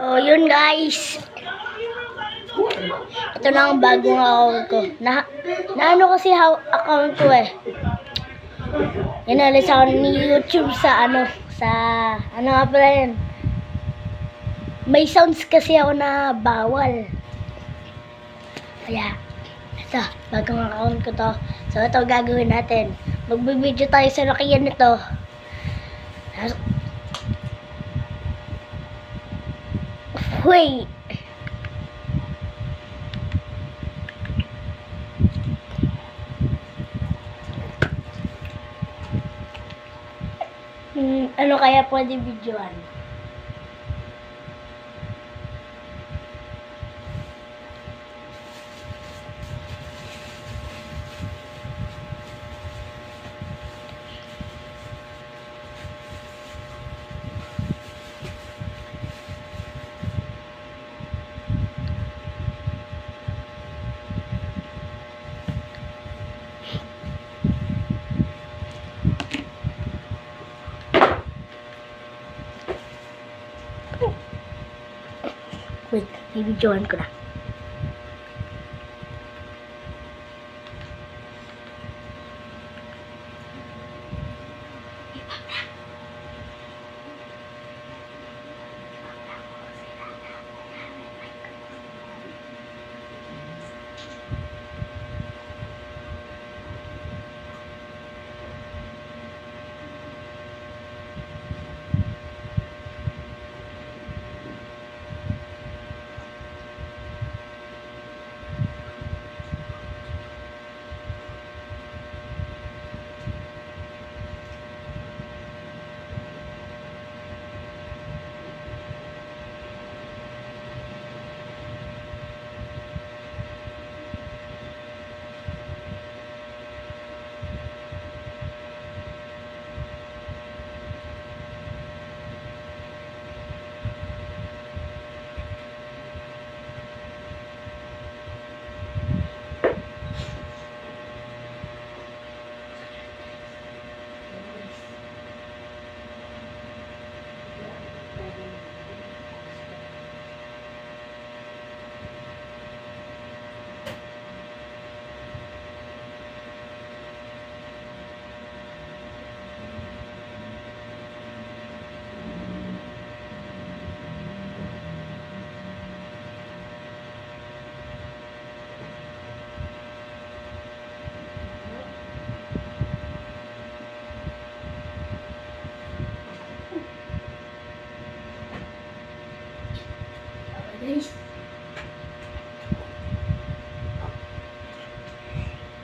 So, yun guys. Ito na ang bagong account ko. Naano kasi account ko eh. Inalis ako ni YouTube sa ano nga pala yun. May sounds kasi ako na bawal. Kaya, ito, bagong account ko to. So, ito gagawin natin. Magbibideo tayo sa lakihan nito. Wait. Ano kaya pwede videoan? Wait, bibidyoan ko na.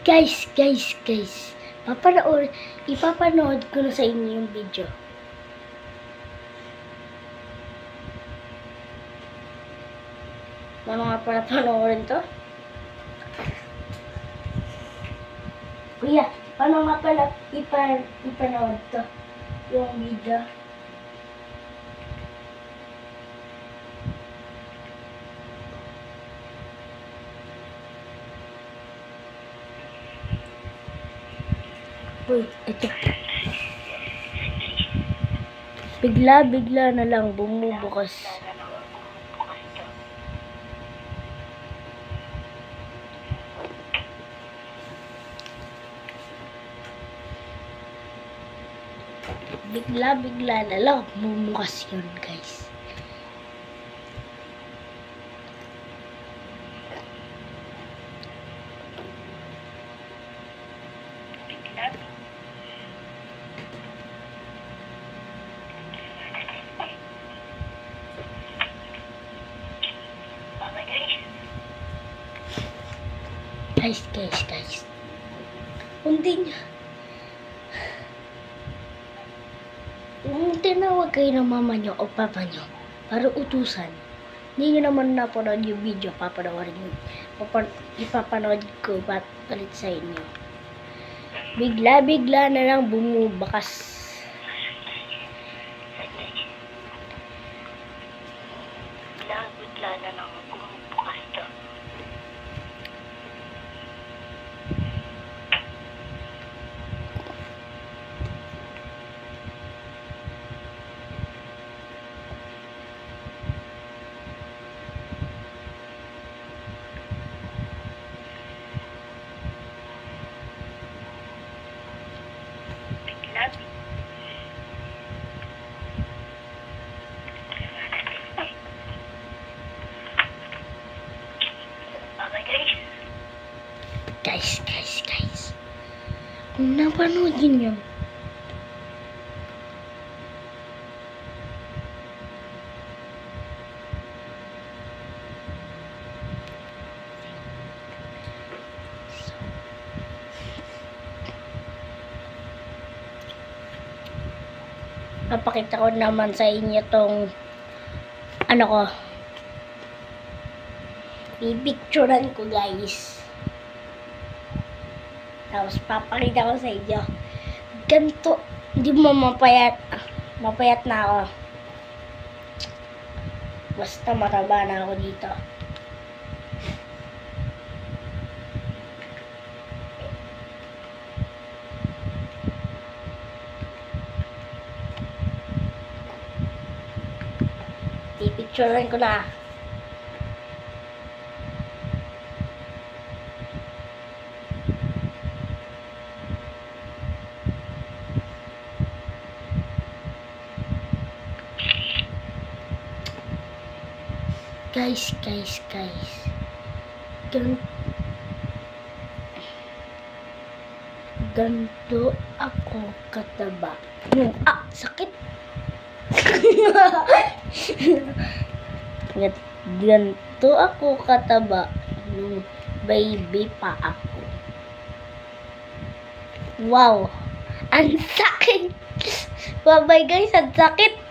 Guys. Ipapanood ko na sa inyo yung video. Ano nga pala panoorin to? Kuya, paano nga pala ipanood to? Yung video. Uy, ito. Bigla na lang bumubukas. Bigla na lang bumubukas yun, guys. Guys. Hindi niya. Tinawag kayo ng mama niyo o papa niyo para utusan. Hindi niyo naman napanood yung video. Ipapanood ko palit sa inyo. Bigla na lang bumubakas. Bigla na lang bumubakas to. Napanood yun. Papakita ko naman sa inyo tong ano ko. Pipicturean ko, guys. Tapos papakita ko sa inyo. Ganito, hindi mo mapayat. Mapayat na ako. Basta mataba na ako dito. Pipicturean ko na. Guys. Ganto ako kataba. Sakit. Ganto ako kataba nung baby pa ako. Wow! Ang sakit! Bye-bye guys, ang sakit!